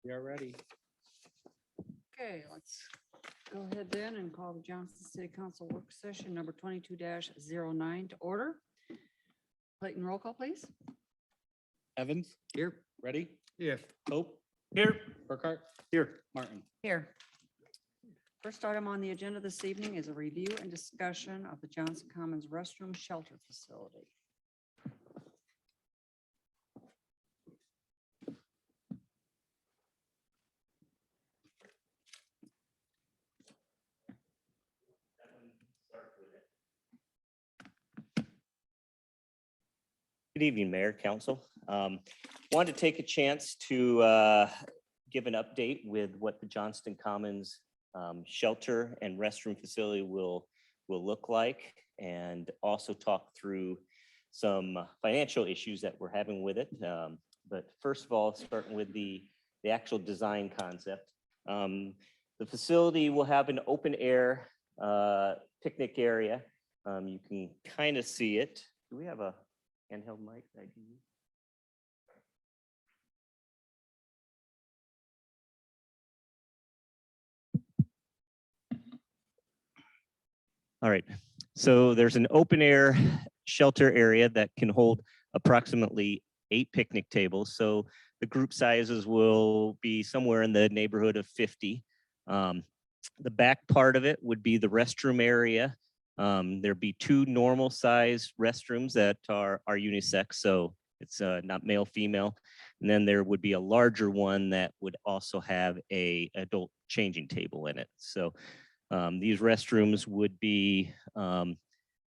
We are ready. Okay, let's go ahead then and call the Johnson City Council work session number 22-09 to order. Clayton, roll call, please. Evans, Here. ready? Yes. Pope. Here. Burkhart. Here. Martin. Here. First item on the agenda this evening is a review and discussion of the Johnson Commons restroom shelter facility. Good evening, Mayor, Council. Wanted to take a chance to give an update with what the Johnston Commons shelter and restroom facility will look like, and also talk through some financial issues that we're having with it. But first of all, starting with the actual design concept. The facility will have an open air picnic area. You can kind of see it. Do we have a handheld mic that I can use? All right, so there's an open air shelter area that can hold approximately 8 picnic tables. So the group sizes will be somewhere in the neighborhood of 50. The back part of it would be the restroom area. There'd be 2 normal size restrooms that are unisex, so it's not male, female. And then there would be a larger one that would also have a adult changing table in it. So these restrooms would be a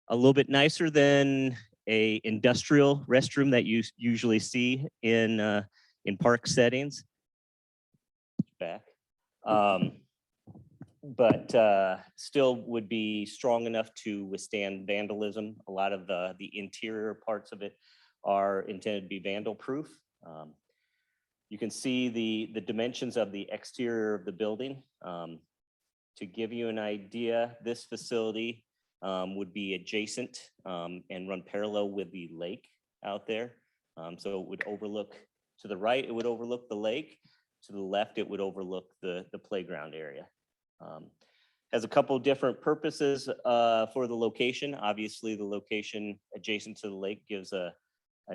little bit nicer than a industrial restroom that you usually see in park settings. Back. But still would be strong enough to withstand vandalism. A lot of the interior parts of it are intended to be vandal proof. You can see the dimensions of the exterior of the building. To give you an idea, this facility would be adjacent and run parallel with the lake out there. So it would overlook, to the right, it would overlook the lake. To the left, it would overlook the playground area. Has a couple of different purposes for the location. Obviously, the location adjacent to the lake gives a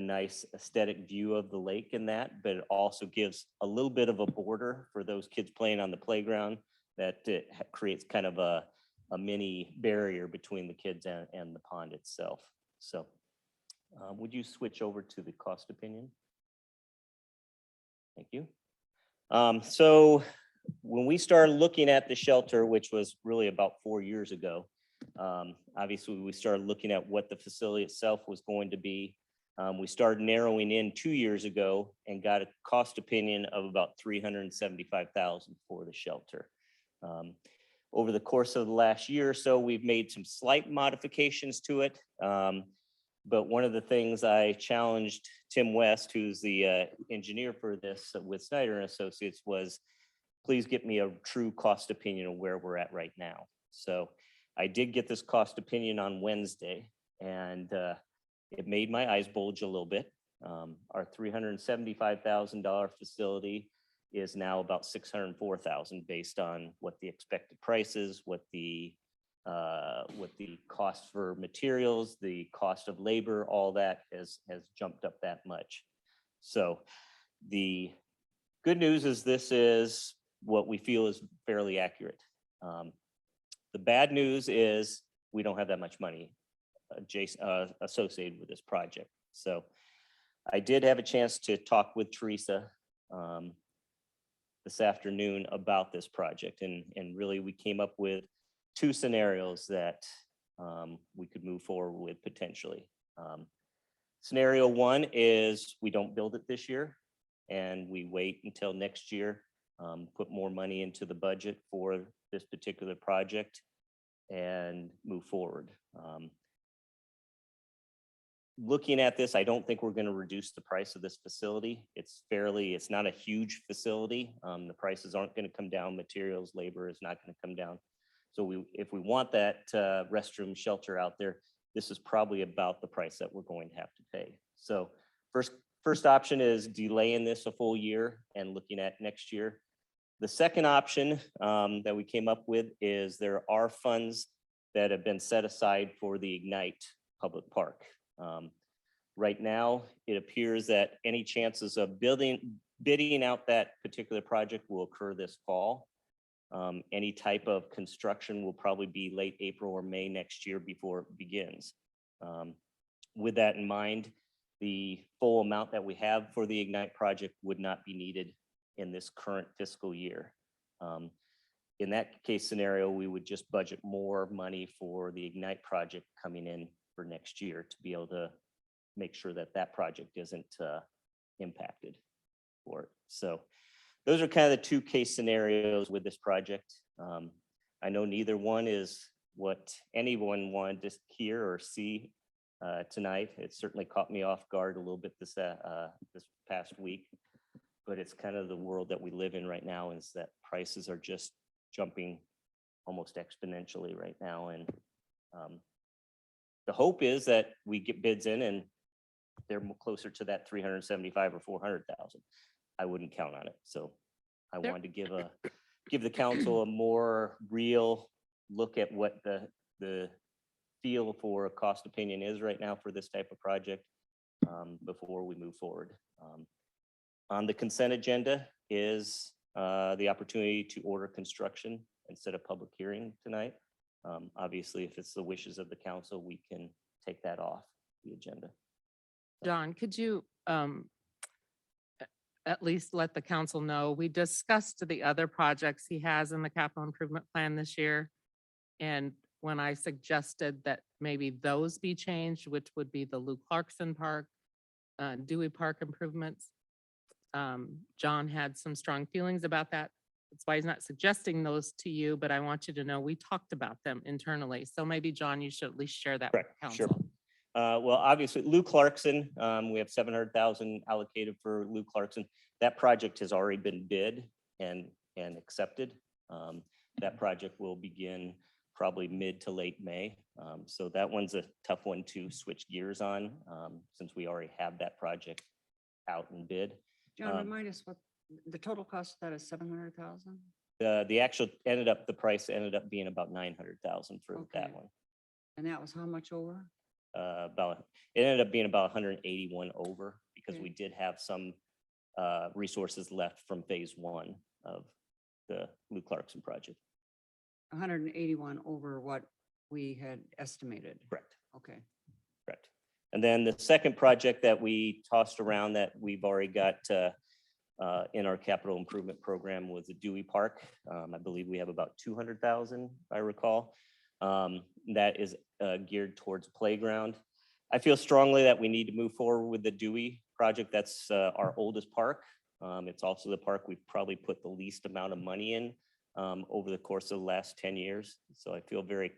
nice aesthetic view of the lake in that, but it also gives a little bit of a border for those kids playing on the playground that it creates kind of a mini barrier between the kids and the pond itself. So would you switch over to the cost opinion? Thank you. So when we started looking at the shelter, which was really about 4 years ago, obviously we started looking at what the facility itself was going to be. We started narrowing in 2 years ago and got a cost opinion of about $375,000 for the shelter. Over the course of the last year or so, we've made some slight modifications to it. But one of the things I challenged Tim West, who's the engineer for this with Snyder and Associates, was please get me a true cost opinion of where we're at right now. So I did get this cost opinion on Wednesday, and it made my eyes bulge a little bit. Our $375,000 facility is now about $604,000 based on what the expected price is, what the cost for materials, the cost of labor, all that has jumped up that much. So the good news is this is what we feel is fairly accurate. The bad news is we don't have that much money associated with this project. So I did have a chance to talk with Teresa this afternoon about this project, and really we came up with 2 scenarios that we could move forward with potentially. Scenario 1 is we don't build it this year and we wait until next year, put more money into the budget for this particular project and move forward. Looking at this, I don't think we're going to reduce the price of this facility. It's not a huge facility. The prices aren't going to come down. Materials, labor is not going to come down. So if we want that restroom shelter out there, this is probably about the price that we're going to have to pay. So first option is delaying this a full year and looking at next year. The second option that we came up with is there are funds that have been set aside for the Ignite Public Park. Right now, it appears that any chances of bidding out that particular project will occur this fall. Any type of construction will probably be late April or May next year before it begins. With that in mind, the full amount that we have for the Ignite project would not be needed in this current fiscal year. In that case scenario, we would just budget more money for the Ignite project coming in for next year to be able to make sure that that project isn't impacted for it. So those are kind of the two case scenarios with this project. I know neither one is what anyone wanted to hear or see tonight. It certainly caught me off guard a little bit this past week, but it's kind of the world that we live in right now, is that prices are just jumping almost exponentially right now. And the hope is that we get bids in and they're closer to that 375 or 400,000. I wouldn't count on it. So I wanted to give the council a more real look at what the feel for a cost opinion is right now for this type of project before we move forward. On the consent agenda is the opportunity to order construction instead of public hearing tonight. Obviously, if it's the wishes of the council, we can take that off the agenda. John, could you at least let the council know, we discussed the other projects he has in the capital improvement plan this year. And when I suggested that maybe those be changed, which would be the Lou Clarkson Park, Dewey Park improvements, John had some strong feelings about that. That's why he's not suggesting those to you, but I want you to know we talked about them internally. So maybe, John, you should at least share that with Correct, sure. council. Well, obviously, Lou Clarkson, we have 700,000 allocated for Lou Clarkson. That project has already been bid and accepted. That project will begin probably mid to late May. So that one's a tough one to switch gears on since we already have that project out and bid. John, remind us what the total cost of that is. 700,000? The price ended up being about 900,000 for Okay. that one. And that was how much over? It ended up being about 181 over because Okay. we did have some resources left from phase one of the Lou Clarkson project. 181 over what we had estimated. Correct. Okay. Correct. And then the second project that we tossed around that we've already got in our capital improvement program was the Dewey Park. I believe we have about 200,000, if I recall. That is geared towards playground. I feel strongly that we need to move forward with the Dewey project. That's our oldest park. It's also the park we've probably put the least amount of money in over the course of the last 10 years. So I feel very,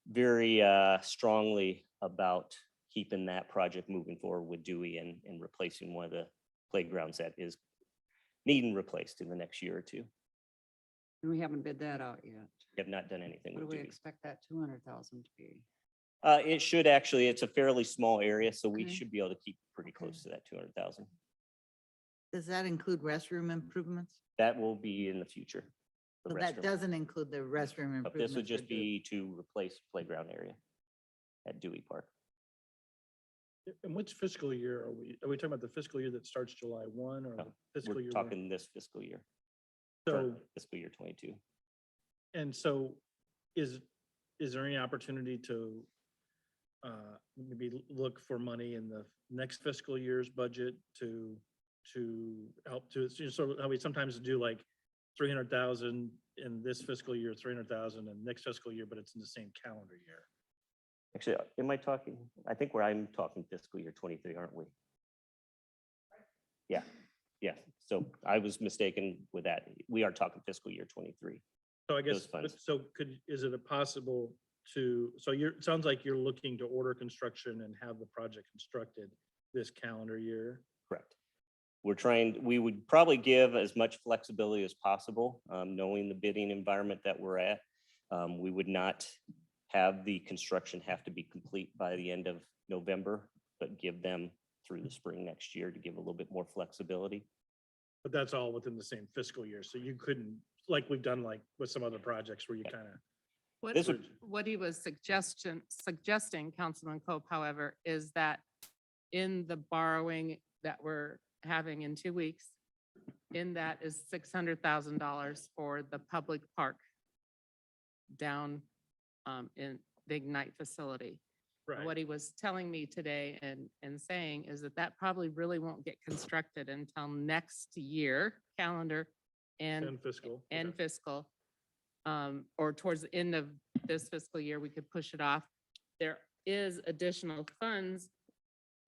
very strongly about keeping that project moving forward with Dewey and replacing one of the playgrounds that is needing replaced in the next year or two. And we haven't bid that out yet. We have not done anything What do with we Dewey. expect that 200,000 to be? It should actually, it's a fairly small area, so we Okay. should be able to keep pretty Okay. close to that 200,000. Does that include restroom improvements? That will be in the future. the So that restroom. doesn't include the restroom But improvements. this would for just be to replace playground area at Dewey Park. And which fiscal year are we? Are we talking about the fiscal year that starts July 1 or No, the fiscal We're year? talking this fiscal year, So, current fiscal year 22. and so is there any opportunity to maybe look for money in the next fiscal year's budget to help to, so how we sometimes do like 300,000 in this fiscal year, 300,000 in next fiscal year, but it's in the same calendar year? Actually, am I talking? I think I'm talking fiscal year 23, aren't we? Yeah, yeah. So I was mistaken with that. We are talking fiscal year 23. So I Those guess, funds. so is it possible to, so it sounds like you're looking to order construction and have the project constructed this calendar year? Correct. We would probably give as much flexibility as possible, knowing the bidding environment that we're at. We would not have the construction have to be complete by the end of November, but give them through the spring next year to give a little bit more flexibility. But that's all within the same fiscal year. So you couldn't, like we've done like with some other projects where you kind of, What, This would- what he was suggesting, Councilman Cope, however, is that in the borrowing that we're having in 2 weeks, in that is $600,000 for the public park down in the Ignite facility. And right. what he was telling me today and saying is that that probably really won't get constructed until next year, calendar and And fiscal. and okay. fiscal. Or towards the end of this fiscal year, we could push it off. There is additional funds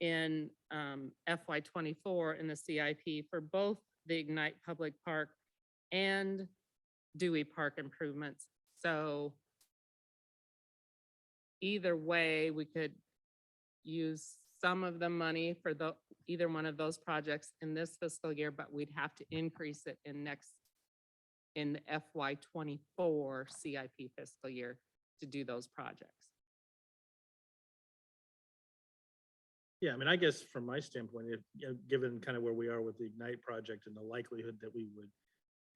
in FY '24 in the CIP for both the Ignite Public Park and Dewey Park improvements. So either way, we could use some of the money for either one of those projects in this fiscal year, but we'd have to increase it in the FY '24 CIP fiscal year to do those projects. Yeah, I mean, I guess from my standpoint, if, you know, given kind of where we are with the Ignite project and the likelihood that we would,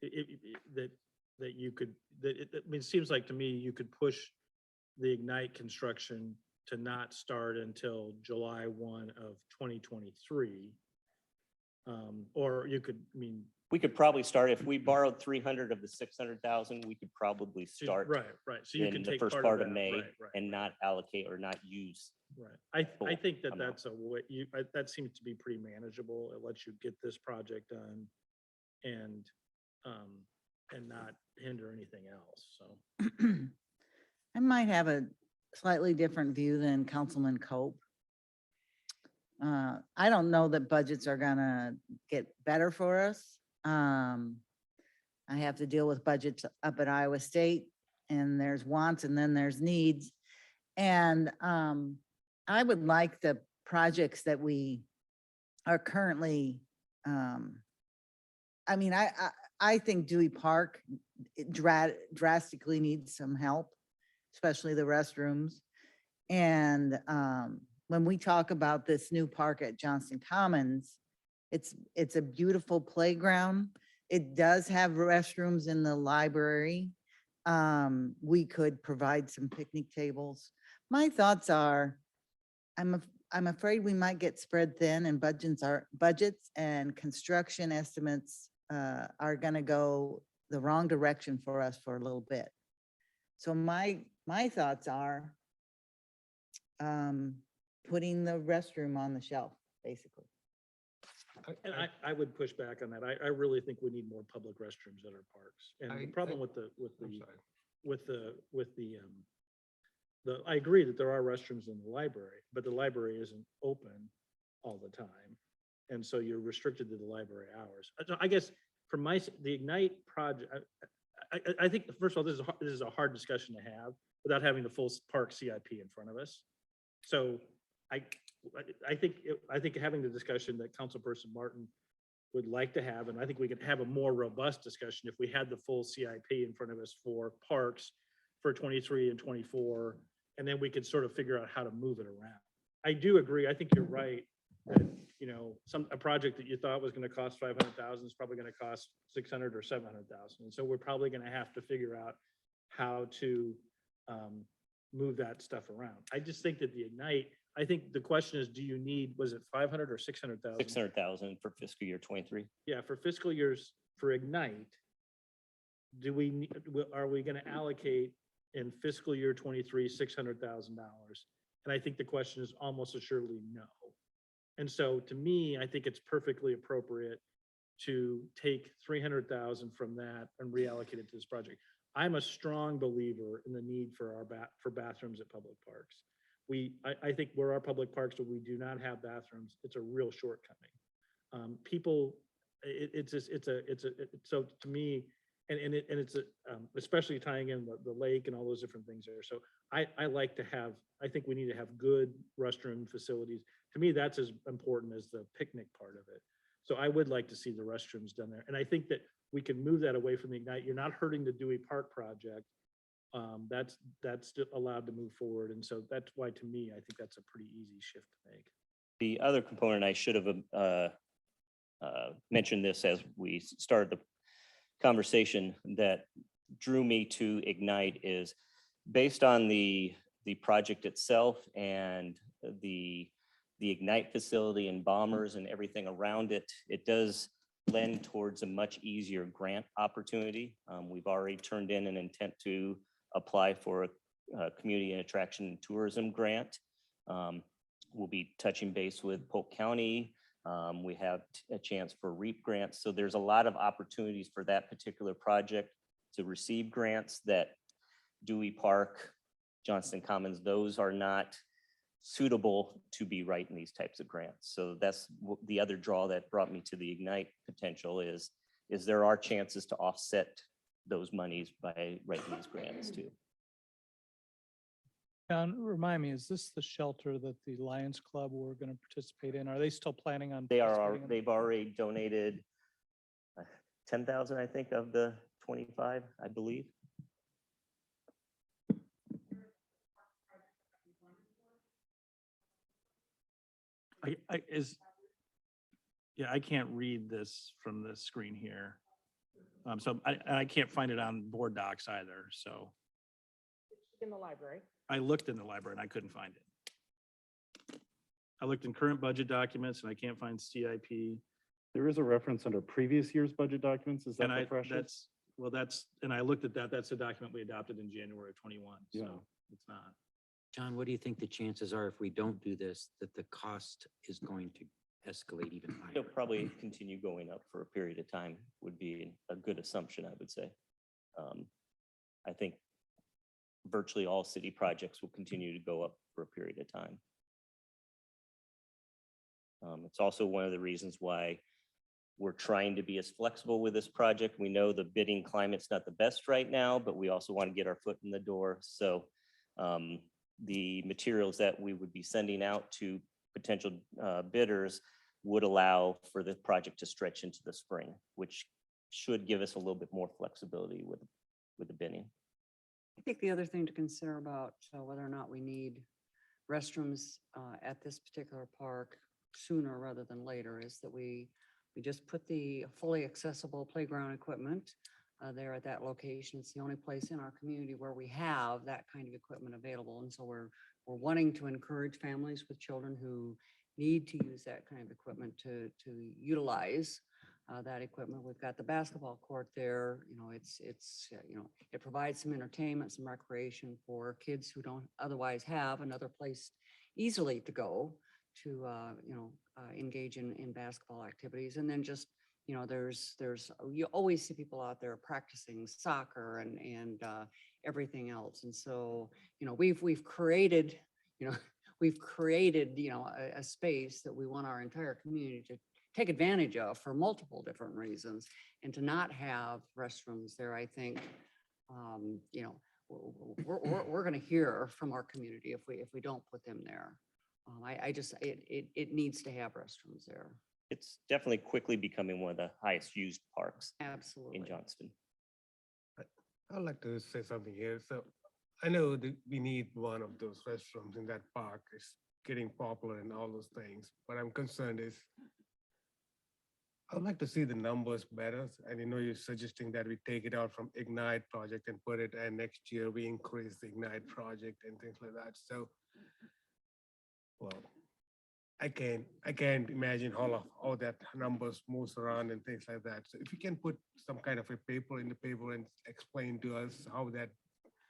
that you could, I mean, it seems like to me, you could push the Ignite construction to not start until July 1 of 2023. Or you could, I mean. We could probably start, if we borrowed 300 of the 600,000, we could probably so- start Right, right. So you in can the take first part part of of that, May right, right, and right. not allocate or not use. Right. I full think that amount. that's a way, that seems to be pretty manageable. It lets you get this project done and not hinder anything else, so. I might have a slightly different view than Councilman Cope. I don't know that budgets are gonna get better for us. I have to deal with budgets up at Iowa State, and there's wants and then there's needs. And I would like the projects that we are currently, I mean, I think Dewey Park drastically needs some help, especially the restrooms. And when we talk about this new park at Johnston Commons, it's a beautiful playground. It does have restrooms in the library. We could provide some picnic tables. My thoughts are, I'm afraid we might get spread thin, and budgets and construction estimates are gonna go the wrong direction for us for a little bit. So my thoughts are putting the restroom on the shelf, basically. And I would push back on that. I really think we need more public restrooms at our parks. And the problem I agree that there are restrooms in the library, but the library isn't open all the time. And so you're restricted to the library hours. I guess for the Ignite project, I think, first of all, this is a hard discussion to have without having the full park CIP in front of us. So I think having the discussion that Councilperson Martin would like to have, and I think we could have a more robust discussion if we had the full CIP in front of us for parks for 23 and 24, and then we could sort of figure out how to move it around. I do agree. I think you're right that, you know, a project that you thought was going to cost 500,000 is probably going to cost 600 or 700,000. And so we're probably going to have to figure out how to move that stuff around. I just think that the Ignite, I think the question is, do you need, was it 500 or 600,000? 600,000 for fiscal year '23. Yeah, for fiscal years for Ignite, are we going to allocate in fiscal year '23 $600,000? And I think the question is almost assuredly no. And so to me, I think it's perfectly appropriate to take 300,000 from that and reallocate it to this project. I'm a strong believer in the need for for bathrooms at public parks. I think where our public parks, where we do not have bathrooms, it's a real shortcoming. So to me, especially tying in the lake and all those different things there. So I think we need to have good restroom facilities. To me, that's as important as the picnic part of it. So I would like to see the restrooms done there. And I think that we can move that away from the Ignite. You're not hurting the Dewey Park project. That's still allowed to move forward. And so that's why, to me, I think that's a pretty easy shift to make. The other component, I should have mentioned this as we started the conversation, that drew me to Ignite is based on the project itself and the Ignite facility and bombers and everything around it. It does lend towards a much easier grant opportunity. We've already turned in an intent to apply for a community and attraction and tourism grant. We'll be touching base with Polk County. We have a chance for REAP grants. So there's a lot of opportunities for that particular project to receive grants that Dewey Park, Johnston Commons, those are not suitable to be writing these types of grants. So that's the other draw that brought me to the Ignite potential is there are chances to offset those monies by writing these grants too. John, remind me, is this the shelter that the Lions Club were going to participate in? Are they still planning on? They are, participating in- they've already donated 10,000, I think, of the 25, I believe. Yeah, I can't read this from the screen here. So I can't find it on board docs either, so In the library. I looked in the library and I couldn't find it. I looked in current budget documents and I can't find CIP. There is a reference under previous year's budget documents. Is that And the I, freshest? and I looked at that, that's the document we adopted in January of 21, Yeah. so it's not. John, what do you think the chances are if we don't do this, that the cost is going to escalate even It'll higher? probably continue going up for a period of time would be a good assumption, I would say. I think virtually all city projects will continue to go up for a period of time. It's also one of the reasons why we're trying to be as flexible with this project. We know the bidding climate's not the best right now, but we also want to get our foot in the door. So the materials that we would be sending out to potential bidders would allow for the project to stretch into the spring, which should give us a little bit more flexibility with the bidding. I think the other thing to consider about whether or not we need restrooms at this particular park sooner rather than later is that we just put the fully accessible playground equipment there at that location. It's the only place in our community where we have that kind of equipment available. And so we're wanting to encourage families with children who need to use that kind of equipment to utilize that equipment. We've got the basketball court there. You know, it provides some entertainment, some recreation for kids who don't otherwise have another place easily to go to, engage in basketball activities. And then just, you always see people out there practicing soccer and everything else. And so, we've created, a space that we want our entire community to take advantage of for multiple different reasons. And to not have restrooms there, I think, we're going to hear from our community if we don't put them there. It needs to have restrooms there. It's definitely quickly becoming one of the highest used parks Absolutely. in Johnston. I'd like to say something here. So I know that we need one of those restrooms in that park. It's getting popular and all those things. But I'm concerned is I'd like to see the numbers better. And you're suggesting that we take it out from Ignite project and put it, and next year we increase the Ignite project and things like that. So, well, I can't imagine all that numbers moves around and things like that. So if you can put some kind of a paper in the paper and explain to us how that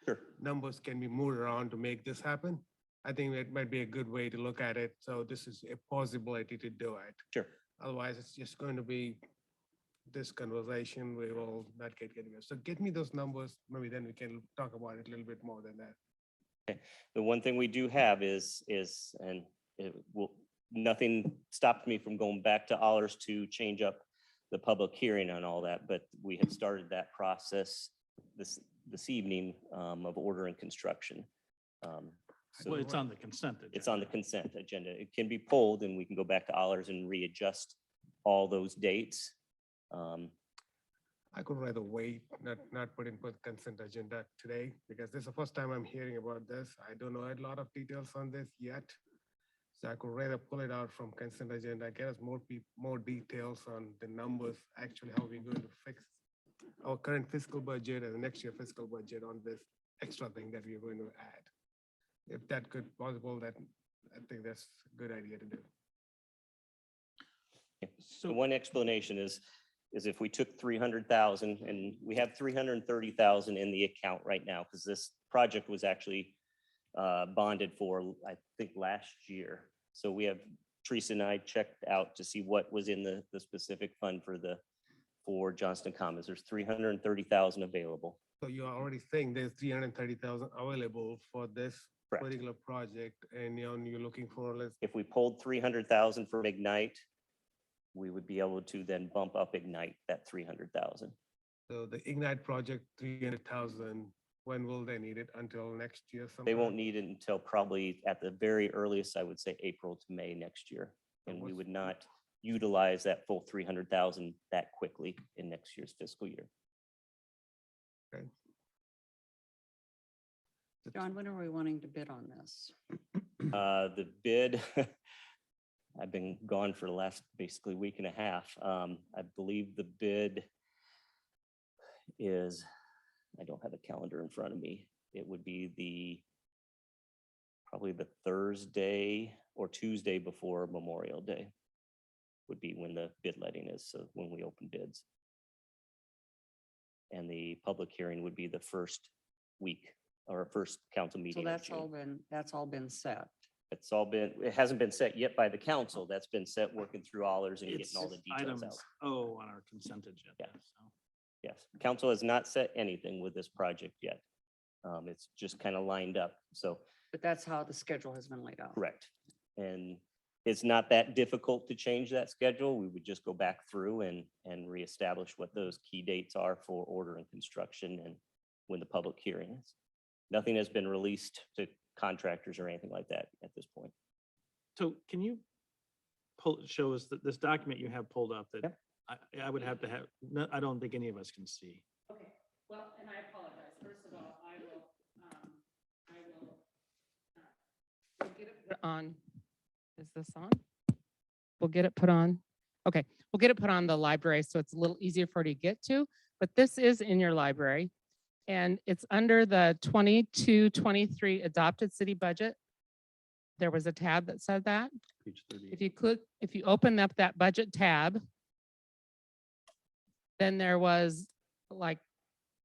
Sure. numbers can be moved around to make this happen, I think that might be a good way to look at it. So this is a possibility to do it. Sure. Otherwise, it's just going to be this conversation. We will not get anywhere. So get me those numbers. Maybe then we can talk about it a little bit more than that. The one thing we do have is, and it will, nothing stopped me from going back to Allers to change up the public hearing on all that, but we have started that process this evening of order and construction. So Well, it's on the consent agenda. it's on the consent agenda. It can be pulled and we can go back to Allers and readjust all those dates. I could rather wait, not put in consent agenda today, because this is the first time I'm hearing about this. I don't know a lot of details on this yet. So I could rather pull it out from consent agenda, get us more details on the numbers, actually how we're going to fix our current fiscal budget and the next year fiscal budget on this extra thing that we're going to add. If that could possible, that, I think that's a good idea to do. So one explanation is if we took 300,000 and we have 330,000 in the account right now, because this project was actually bonded for, I think, last year. So we have, Teresa and I checked out to see what was in the specific fund for Johnston Commons. There's 330,000 available. So you're already saying there's 330,000 available for this Correct. particular project, and you're looking for, let's, If we pulled 300,000 from Ignite, we would be able to then bump up Ignite that 300,000. so the Ignite project, 300,000, when will they need it? Until next year sometime? They won't need it until probably at the very earliest, I would say April to May next year. And we would not utilize that full 300,000 that quickly in next year's fiscal year. John, when are we wanting to bid on this? The bid, I've been gone for the last basically week and a half. I believe the bid is, I don't have a calendar in front of me. It would be probably the Thursday or Tuesday before Memorial Day would be when the bid letting is, so when we open bids. And the public hearing would be the first week or first council So meeting. in that's June. all been set. It's all been, it hasn't been set yet by the council. That's been set working through allers and It's getting all the details out. items O on our consent agenda. Yeah. So. Yes, council has not set anything with this project yet. It's just kind of lined up. So, But that's how the schedule has been laid out. correct. And it's not that difficult to change that schedule. We would just go back through and reestablish what those key dates are for order and construction and when the public hearing is. Nothing has been released to contractors or anything like that at this point. So can you show us that this document you have pulled up that Yep. I would have to have, no, I don't think any of us can see. Okay, well, and I apologize. First of all, we'll get it put on. Is this on? We'll get it put on. Okay, we'll get it put on the library so it's a little easier for you to get to, but this is in your library. And it's under the 22-23 adopted city budget. There was a tab that said that. Page 38. If you open up that budget tab, then there was like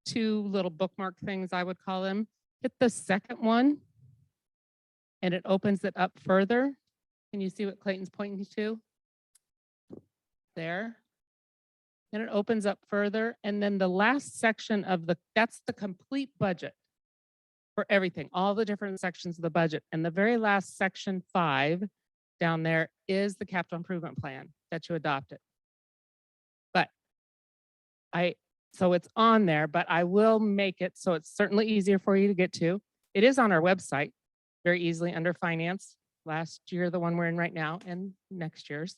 two little bookmark things, I would call them. Hit the second one and it opens it up further. Can you see what Clayton's pointing to? There. Then it opens up further. And then the last section of that's the complete budget for everything, all the different sections of the budget. And the very last section 5 down there is the capital improvement plan that you adopted. But so it's on there, but I will make it so it's certainly easier for you to get to. It is on our website very easily under finance. Last year, the one we're in right now, and next year's.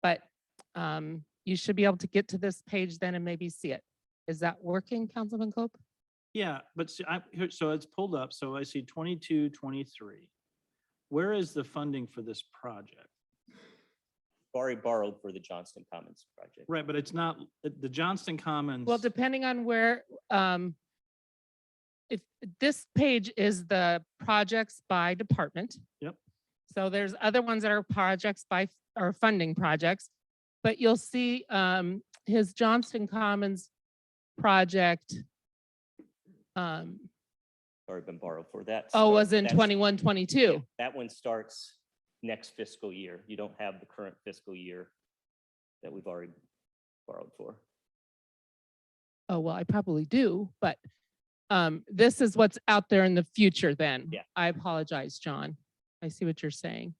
But you should be able to get to this page then and maybe see it. Is that working, Councilman Cope? Yeah, but see, so it's pulled up. So I see 22, 23. Where is the funding for this project? Already borrowed for the Johnston Commons project. Right, but it's not, the Johnston Commons. Well, depending on where, if this page is the projects by department. Yep. So there's other ones that are projects by, or funding projects, but you'll see his Johnston Commons project. Already been borrowed for that. Was in That's- 21, 22. That one starts next fiscal year. You don't have the current fiscal year that we've already borrowed for. Oh, well, I probably do, but this is what's out there in the future then. Yeah. I apologize, John. I see what you're saying.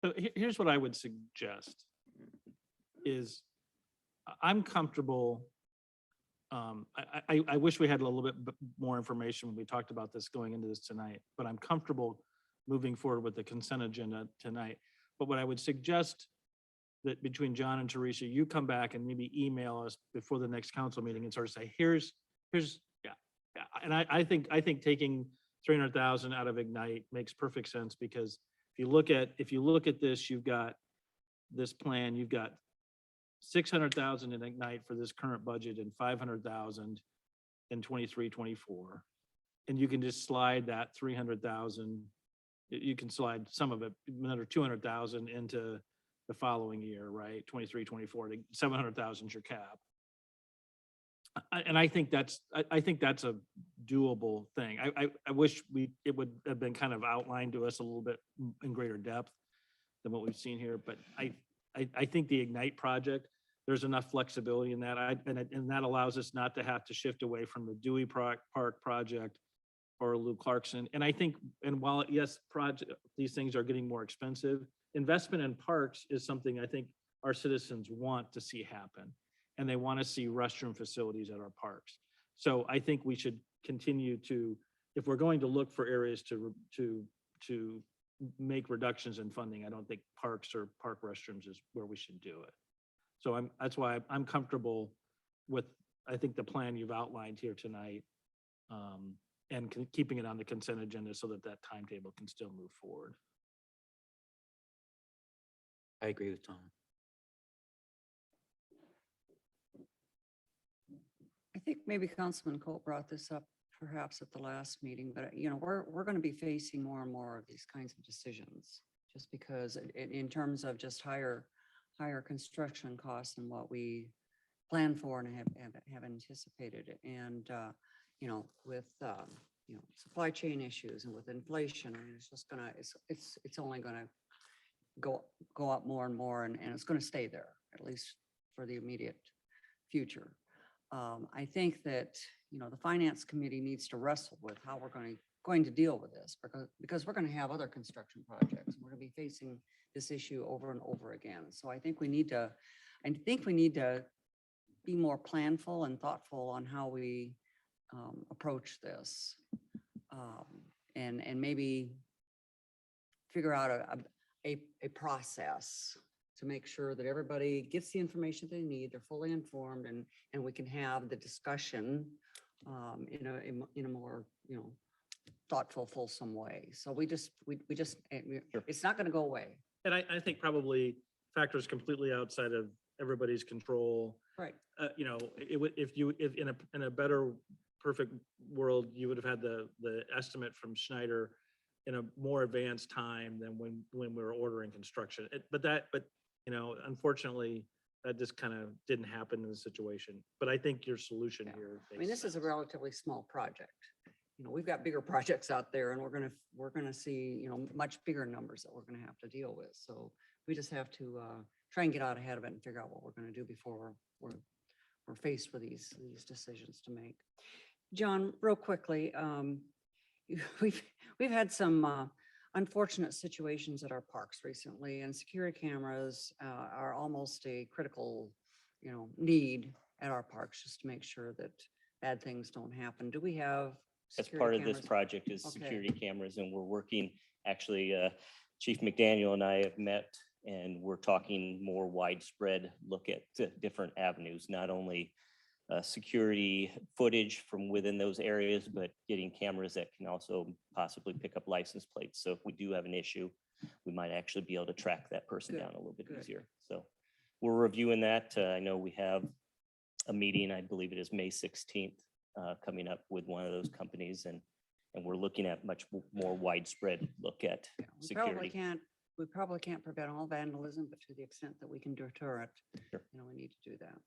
So here's what I would suggest is I'm comfortable. I wish we had a little bit more information when we talked about this going into this tonight, but I'm comfortable moving forward with the consent agenda tonight. But what I would suggest that between John and Teresa, you come back and maybe email us before the next council meeting and sort of say, here's, yeah. I think taking 300,000 out of Ignite makes perfect sense because if you look at this, you've got this plan, you've got 600,000 in Ignite for this current budget and 500,000 in 23-24. And you can just slide that 300,000, you can slide some of it, another 200,000 into the following year, right? 23-24 to 700,000 is your cap. And I think that's a doable thing. I wish it would have been kind of outlined to us a little bit in greater depth than what we've seen here, but I think the Ignite project, there's enough flexibility in that. And that allows us not to have to shift away from the Dewey Park project or Lou Clarkson. And I think, and while, yes, these things are getting more expensive, investment in parks is something I think our citizens want to see happen. And they want to see restroom facilities at our parks. So I think we should continue to, if we're going to look for areas to make reductions in funding, I don't think parks or park restrooms is where we should do it. So that's why I'm comfortable with, I think, the plan you've outlined here tonight, and keeping it on the consent agenda so that that timetable can still move forward. I agree with Tom. I think maybe Councilman Colt brought this up perhaps at the last meeting, but we're going to be facing more and more of these kinds of decisions just because in terms of just higher construction costs than what we planned for and have anticipated. And, with, supply chain issues and with inflation, and it's just it's only going to go up more and more, and it's going to stay there, at least for the immediate future. I think that, the finance committee needs to wrestle with how we're going to deal with this because we're going to have other construction projects. We're going to be facing this issue over and over again. So I think we need to be more planful and thoughtful on how we approach this, and maybe figure out a process to make sure that everybody gets the information they need, they're fully informed, and we can have the discussion in a more, thoughtful, fulsome way. So we just, it's not going to go away. And I think probably factors completely outside of everybody's control. Right. If in a better, perfect world, you would have had the estimate from Schneider in a more advanced time than when we were ordering construction. But unfortunately, that just kind of didn't happen in the situation. But I think your solution here. I mean, this is a relatively small project. We've got bigger projects out there, and we're gonna see, much bigger numbers that we're gonna have to deal with. So we just have to try and get out ahead of it and figure out what we're gonna do before we're faced with these decisions to make. John, real quickly, we've had some unfortunate situations at our parks recently, and security cameras are almost a critical, need at our parks just to make sure that bad things don't happen. Do we have That's security part of this cameras? project is Okay. security cameras, and we're working, actually, Chief McDaniel and I have met, and we're talking more widespread look at different avenues, not only security footage from within those areas, but getting cameras that can also possibly pick up license plates. So if we do have an issue, we might actually be able to track that person Good, down a little bit good. easier. So we're reviewing that. I know we have a meeting, I believe it is May 16th, coming up with one of those companies, and we're looking at much more widespread look at Yeah, security. we probably can't prevent all vandalism, but to the extent that we can deter it, Sure. we need to do that.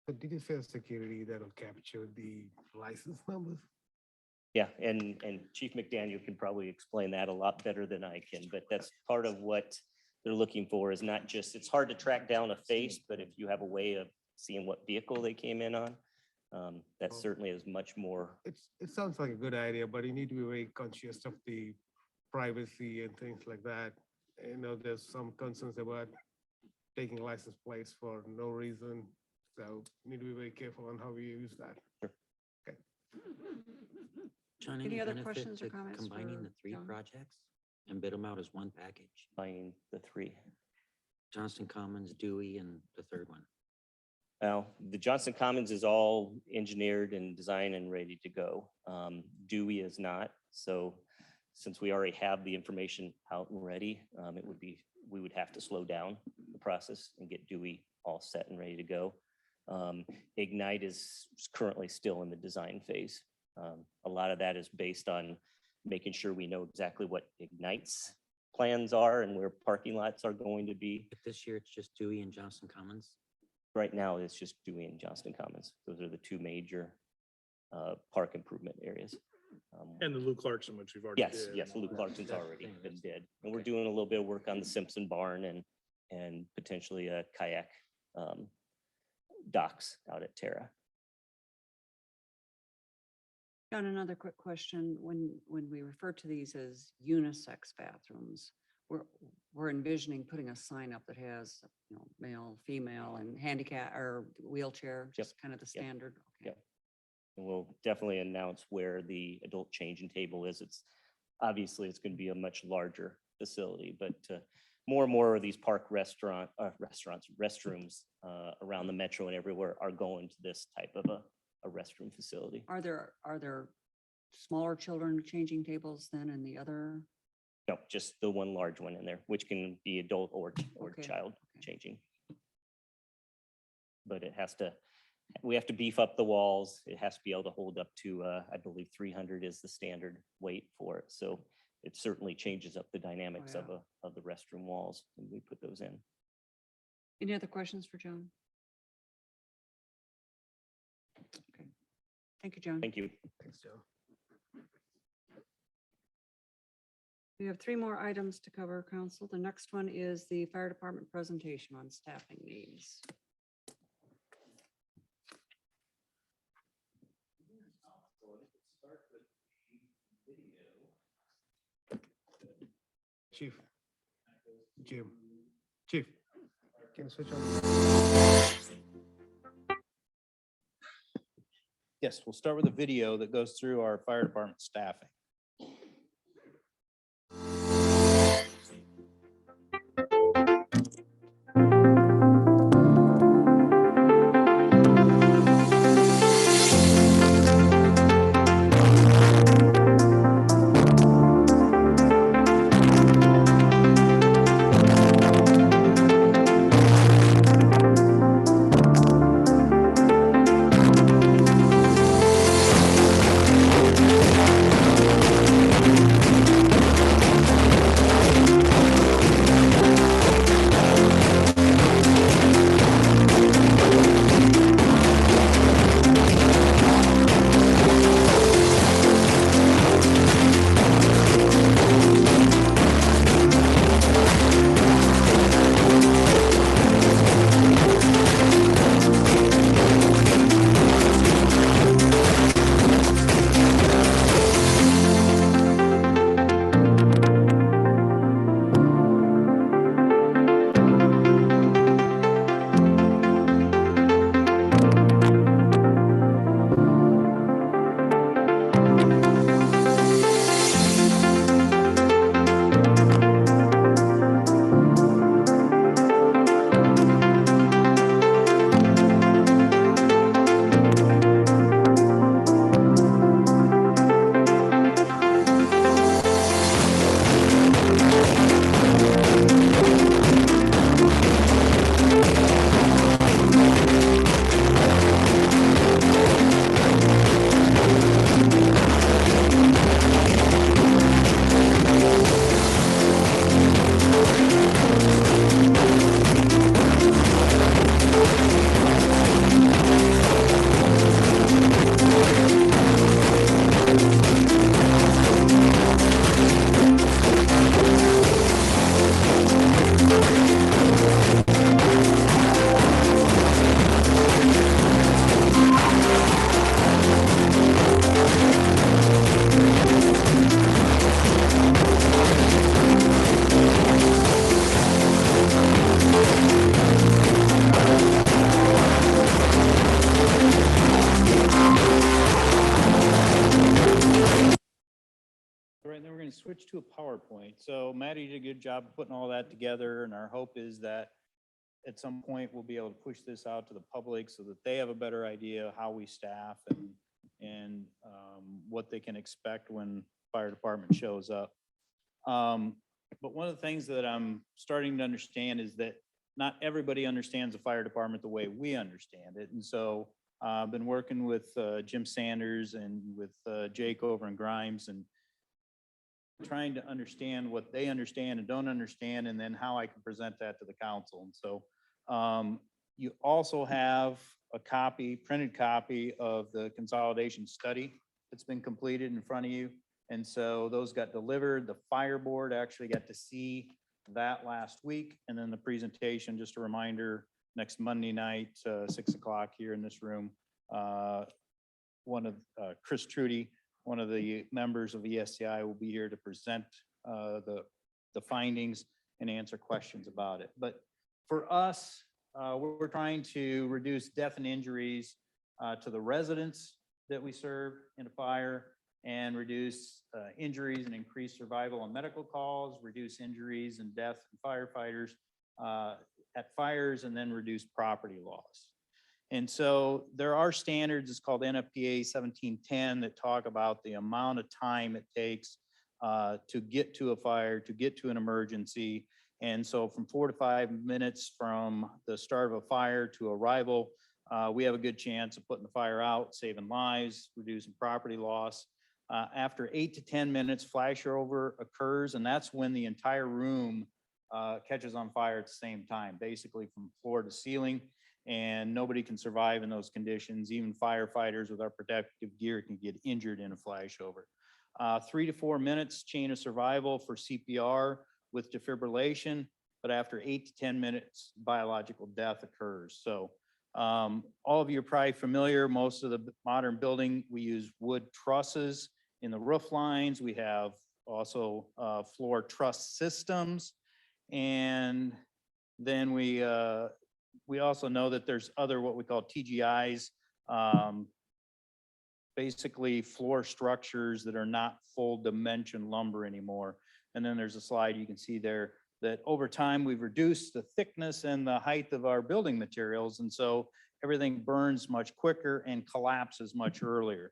So did you say security that'll capture the license numbers? Yeah, and Chief McDaniel can probably explain that a lot better than I can, but that's part of what they're looking for is not just, it's hard to track down a face, but if you have a way of seeing what vehicle they came in on, that certainly is much more. It sounds like a good idea, but you need to be very conscious of the privacy and things like that. There's some concerns about taking license plates for no reason. So you need to be very careful on how we use that. John, Any any other benefit questions or to comments combining for the three John? projects and bid them out as one package? Buying the three. Johnston Commons, Dewey, and the third one. Now, the Johnson Commons is all engineered and designed and ready to go. Dewey is not. So since we already have the information out and ready, we would have to slow down the process and get Dewey all set and ready to go. Ignite is currently still in the design phase. A lot of that is based on making sure we know exactly what Ignite's plans are and where parking lots are going to be. But this year it's just Dewey and Johnson Commons. Right now, it's just Dewey and Johnston Commons. Those are the two major park improvement areas. And the Lou Clarkson, which we've already. Yes, did. yes, Lou Clarkson's already Yeah, been that's- did. And we're doing a little bit of work on the Simpson Barn and potentially a kayak docks out at Terra. John, another quick question. When we refer to these as unisex bathrooms, we're envisioning putting a sign up that has, male, female, and handicap or wheelchair, just kind of the Yep. standard. Okay. Yep. And we'll definitely announce where the adult changing table is. Obviously, it's going to be a much larger facility, but more and more of these park restrooms around the metro and everywhere are going to this type of a restroom facility. Are there smaller children changing tables than in the other? No, just the one large one in there, which can be adult or Okay, child okay. changing. But we have to beef up the walls. It has to be able to hold up to, I believe 300 is the standard weight for it. So it certainly changes up the dynamics yeah. of the restroom walls when we put those in. Any other questions for John? Okay. Thank you, John. Thank you. Thanks, Joe. We have 3 more items to cover, council. The next one is the fire department presentation on staffing needs. Chief. Chief, can you switch on? Yes, we'll start with a video that goes through our fire department staffing. Right, then we're going to switch to a PowerPoint. So Maddie did a good job of putting all that together, and our hope is that at some point, we'll be able to push this out to the public so that they have a better idea of how we staff and what they can expect when fire department shows up. But one of the things that I'm starting to understand is that not everybody understands the fire department the way we understand it. And so I've been working with Jim Sanders and with Jake over in Grimes and trying to understand what they understand and don't understand, and then how I can present that to the council. And so you also have a copy, printed copy of the consolidation study that's been completed in front of you. And so those got delivered. The fire board actually got to see that last week. And then the presentation, just a reminder, next Monday night, 6 o'clock here in this room. One of Chris Trudy, one of the members of ESCI, will be here to present the findings and answer questions about it. But for us, we're trying to reduce death and injuries to the residents that we serve in a fire, and reduce injuries and increase survival on medical calls, reduce injuries and death in firefighters at fires, and then reduce property loss. And so there are standards, it's called NFPA 1710, that talk about the amount of time it takes to get to a fire, to get to an emergency. And so from 4 to 5 minutes from the start of a fire to arrival, we have a good chance of putting the fire out, saving lives, reducing property loss. After 8 to 10 minutes, flashover occurs, and that's when the entire room catches on fire at the same time, basically from floor to ceiling, and nobody can survive in those conditions. Even firefighters with our protective gear can get injured in a flashover. 3 to 4 minutes chain of survival for CPR with defibrillation, but after 8 to 10 minutes, biological death occurs. So all of you are probably familiar, most of the modern building, we use wood trusses in the roof lines. We have also floor truss systems. And then we also know that there's other, what we call TGIs, basically floor structures that are not full dimension lumber anymore. And then there's a slide you can see there that over time we've reduced the thickness and the height of our building materials. And so everything burns much quicker and collapses much earlier.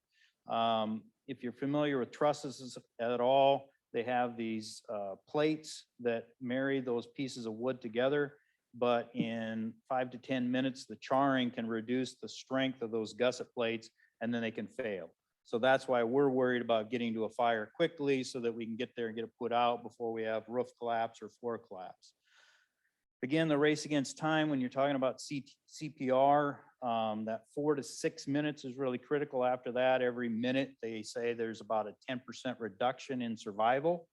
If you're familiar with trusses at all, they have these plates that marry those pieces of wood together. But in 5 to 10 minutes, the charring can reduce the strength of those gusset plates, and then they can fail. So that's why we're worried about getting to a fire quickly so that we can get there and get it put out before we have roof collapse or floor collapse. Again, the race against time, when you're talking about CPR, that 4 to 6 minutes is really critical. After that, every minute, they say there's about a 10% reduction in survival,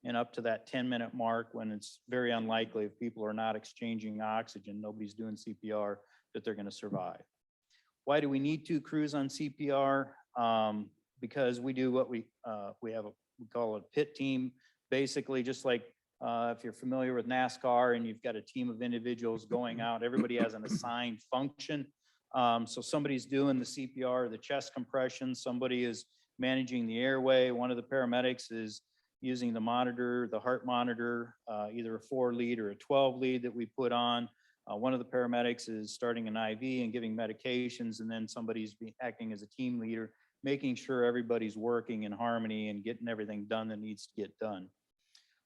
and up to that 10-minute mark when it's very unlikely, if people are not exchanging oxygen, nobody's doing CPR, that they're going to survive. Why do we need 2 crews on CPR? Because we do what we call a pit team, basically just like if you're familiar with NASCAR and you've got a team of individuals going out, everybody has an assigned function. So somebody's doing the CPR, the chest compression, somebody is managing the airway. One of the paramedics is using the monitor, the heart monitor, either a 4-lead or a 12-lead that we put on. One of the paramedics is starting an IV and giving medications, and then somebody's acting as a team leader, making sure everybody's working in harmony and getting everything done that needs to get done.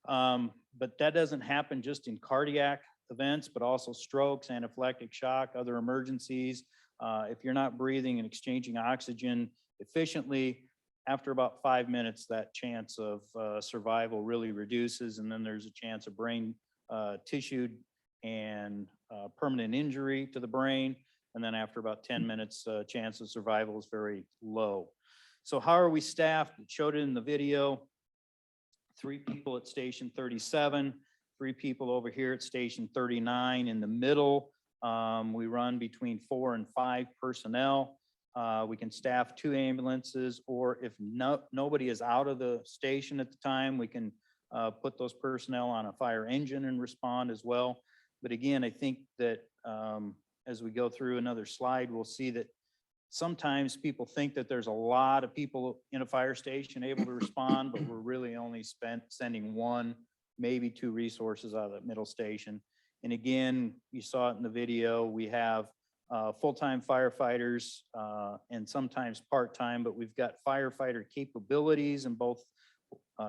But that doesn't happen just in cardiac events, but also strokes, anaphylactic shock, other emergencies. If you're not breathing and exchanging oxygen efficiently, after about 5 minutes, that chance of survival really reduces, and then there's a chance of brain tissue and permanent injury to the brain. And then after about 10 minutes, chance of survival is very low. So how are we staffed? It showed it in the video. 3 people at station 37, 3 people over here at station 39. In the middle, we run between 4 and 5 personnel. We can staff 2 ambulances, or if nobody is out of the station at the time, we can put those personnel on a fire engine and respond as well. But again, I think that as we go through another slide, we'll see that sometimes people think that there's a lot of people in a fire station able to respond, but we're really only sending 1, maybe 2 resources out of that middle station. And again, you saw it in the video, we have full-time firefighters and sometimes part-time, but we've got firefighter capabilities in both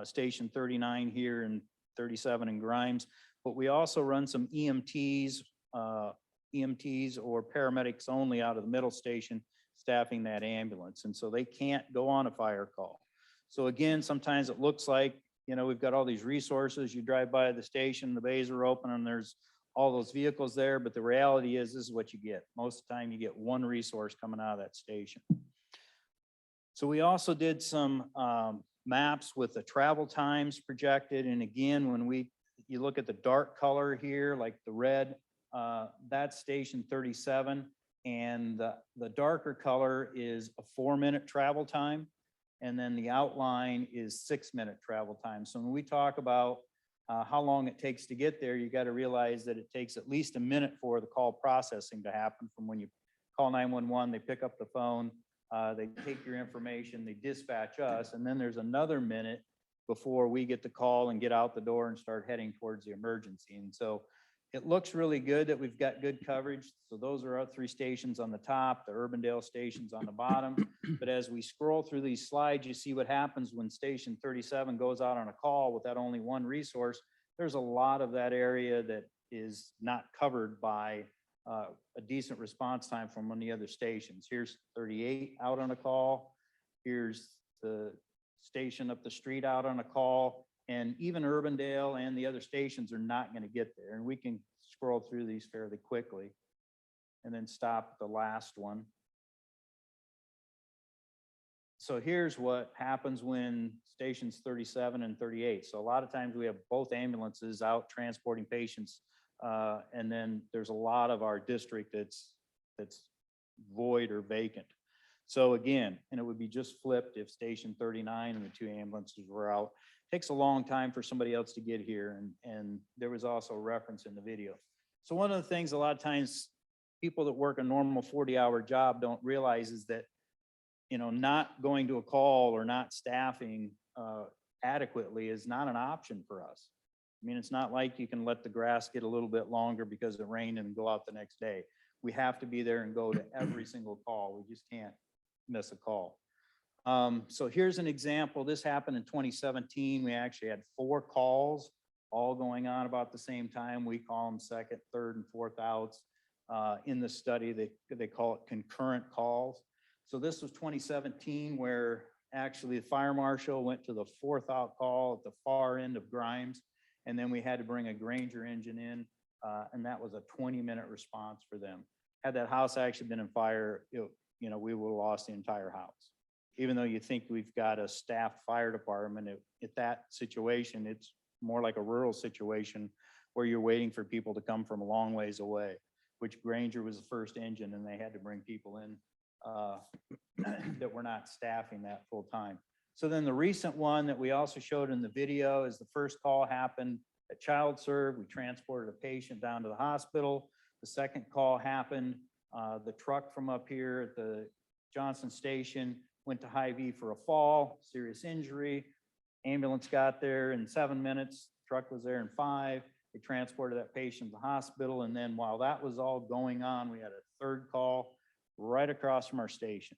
Station 39 here and 37 in Grimes. But we also run some EMTs or paramedics only out of the middle station staffing that ambulance. And so they can't go on a fire call. So again, sometimes it looks like, you know, we've got all these resources. You drive by the station, the bays are open and there's all those vehicles there. But the reality is, this is what you get. Most of the time you get one resource coming out of that station. So we also did some maps with the travel times projected. And again, when you look at the dark color here, like the red, that's Station 37. And the darker color is a 4-minute travel time. And then the outline is 6-minute travel time. So when we talk about how long it takes to get there, you got to realize that it takes at least a minute for the call processing to happen from when you call 911, they pick up the phone, they take your information, they dispatch us, and then there's another minute before we get the call and get out the door and start heading towards the emergency. And so it looks really good that we've got good coverage. So those are our 3 stations on the top, the Urbandale stations on the bottom. But as we scroll through these slides, you see what happens when Station 37 goes out on a call with that only one resource. There's a lot of that area that is not covered by a decent response time from one of the other stations. Here's 38 out on a call. Here's the station up the street out on a call. And even Urbandale and the other stations are not going to get there. And we can scroll through these fairly quickly and then stop at the last one. So here's what happens when stations 37 and 38. So a lot of times we have both ambulances out transporting patients. And then there's a lot of our district that's void or vacant. So again, and it would be just flipped if Station 39 and the 2 ambulances were out. Takes a long time for somebody else to get here. And there was also a reference in the video. So one of the things a lot of times people that work a normal 40-hour job don't realize is that, you know, not going to a call or not staffing adequately is not an option for us. I mean, it's not like you can let the grass get a little bit longer because it rained and go out the next day. We have to be there and go to every single call. We just can't miss a call. So here's an example. This happened in 2017. We actually had 4 calls all going on about the same time. We call them second, third, and fourth outs. In the study, they call it concurrent calls. So this was 2017 where actually the fire marshal went to the 4th out call at the far end of Grimes. And then we had to bring a Granger engine in, and that was a 20-minute response for them. Had that house actually been in fire, you know, we would have lost the entire house. Even though you think we've got a staffed fire department, at that situation, it's more like a rural situation where you're waiting for people to come from a long ways away, which Granger was the first engine and they had to bring people in that were not staffing that full time. So then the recent one that we also showed in the video is the first call happened at Child Serve. We transported a patient down to the hospital. The second call happened, the truck from up here at the Johnson Station went to Hy-Vee for a fall, serious injury. Ambulance got there in 7 minutes. Truck was there in 5. They transported that patient to the hospital. And then while that was all going on, we had a 3rd call right across from our station.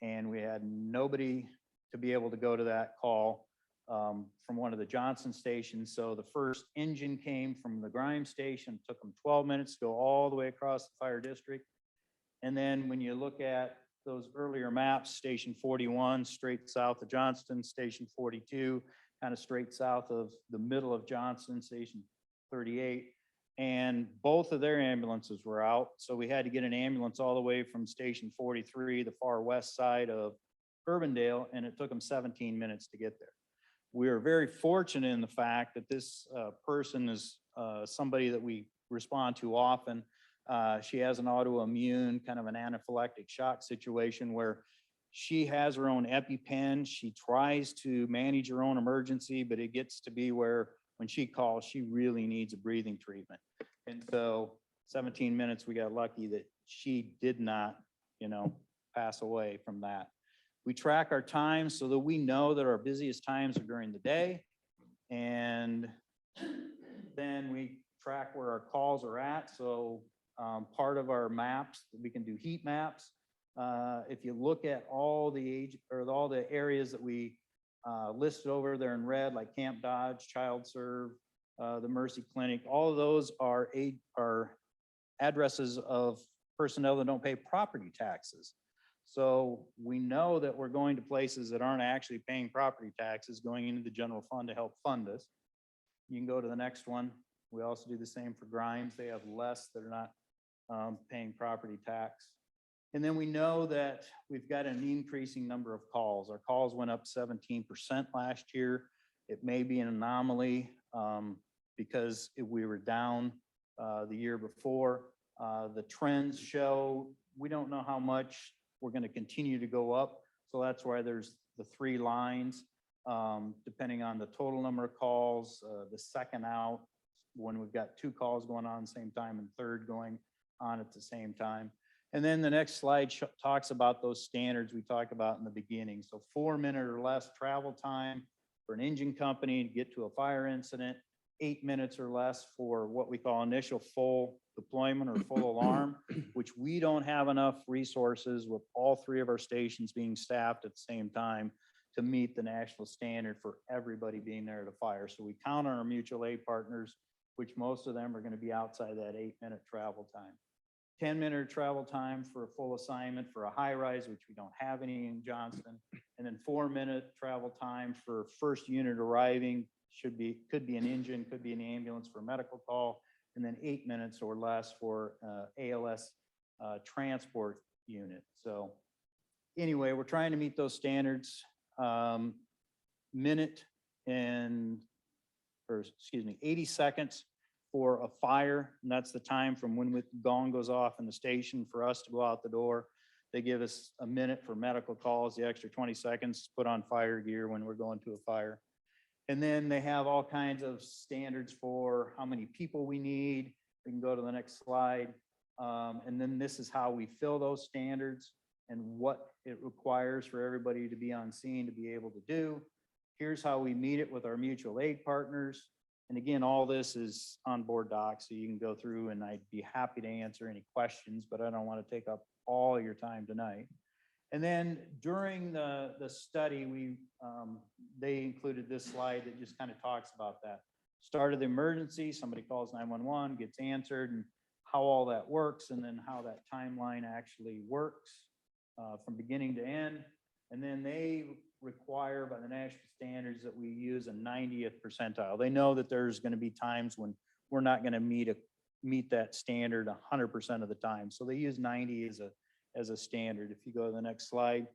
And we had nobody to be able to go to that call from one of the Johnson stations. So the first engine came from the Grimes station, took them 12 minutes to go all the way across the fire district. And then when you look at those earlier maps, Station 41, straight south of Johnston, Station 42, kind of straight south of the middle of Johnston, Station 38. And both of their ambulances were out. So we had to get an ambulance all the way from Station 43, the far west side of Urbandale, and it took them 17 minutes to get there. We are very fortunate in the fact that this person is somebody that we respond to often. She has an autoimmune, kind of an anaphylactic shock situation where she has her own EpiPen. She tries to manage her own emergency, but it gets to be where when she calls, she really needs a breathing treatment. And so 17 minutes, we got lucky that she did not, you know, pass away from that. We track our times so that we know that our busiest times are during the day. And then we track where our calls are at. So part of our maps, we can do heat maps. If you look at all the age or all the areas that we listed over there in red, like Camp Dodge, Child Serve, the Mercy Clinic, all of those are addresses of personnel that don't pay property taxes. So we know that we're going to places that aren't actually paying property taxes, going into the general fund to help fund us. You can go to the next one. We also do the same for Grimes. They have less that are not paying property tax. And then we know that we've got an increasing number of calls. Our calls went up 17% last year. It may be an anomaly because we were down the year before. The trends show, we don't know how much we're going to continue to go up. So that's why there's the 3 lines, depending on the total number of calls, the second out, when we've got 2 calls going on at the same time and third going on at the same time. And then the next slide talks about those standards we talked about in the beginning. So 4-minute or less travel time for an engine company to get to a fire incident, 8 minutes or less for what we call initial full deployment or full alarm, which we don't have enough resources with all 3 of our stations being staffed at the same time to meet the national standard for everybody being there to fire. So we count on our mutual aid partners, which most of them are going to be outside that 8-minute travel time. 10-minute travel time for a full assignment for a high rise, which we don't have any in Johnston. And then 4-minute travel time for first unit arriving, could be an engine, could be an ambulance for a medical call. And then 8 minutes or less for ALS transport unit. So anyway, we're trying to meet those standards. Minute and, or excuse me, 80 seconds for a fire, and that's the time from when the gong goes off in the station for us to go out the door. They give us a minute for medical calls, the extra 20 seconds to put on fire gear when we're going to a fire. And then they have all kinds of standards for how many people we need. We can go to the next slide. And then this is how we fill those standards and what it requires for everybody to be on scene to be able to do. Here's how we meet it with our mutual aid partners. And again, all this is on board docs, so you can go through and I'd be happy to answer any questions, but I don't want to take up all your time tonight. And then during the study, they included this slide that just kind of talks about that. Start of the emergency, somebody calls 911, gets answered, and how all that works, and then how that timeline actually works from beginning to end. And then they require by the national standards that we use a 90th percentile. They know that there's going to be times when we're not going to meet that standard 100% of the time. So they use 90 as a standard. If you go to the next slide,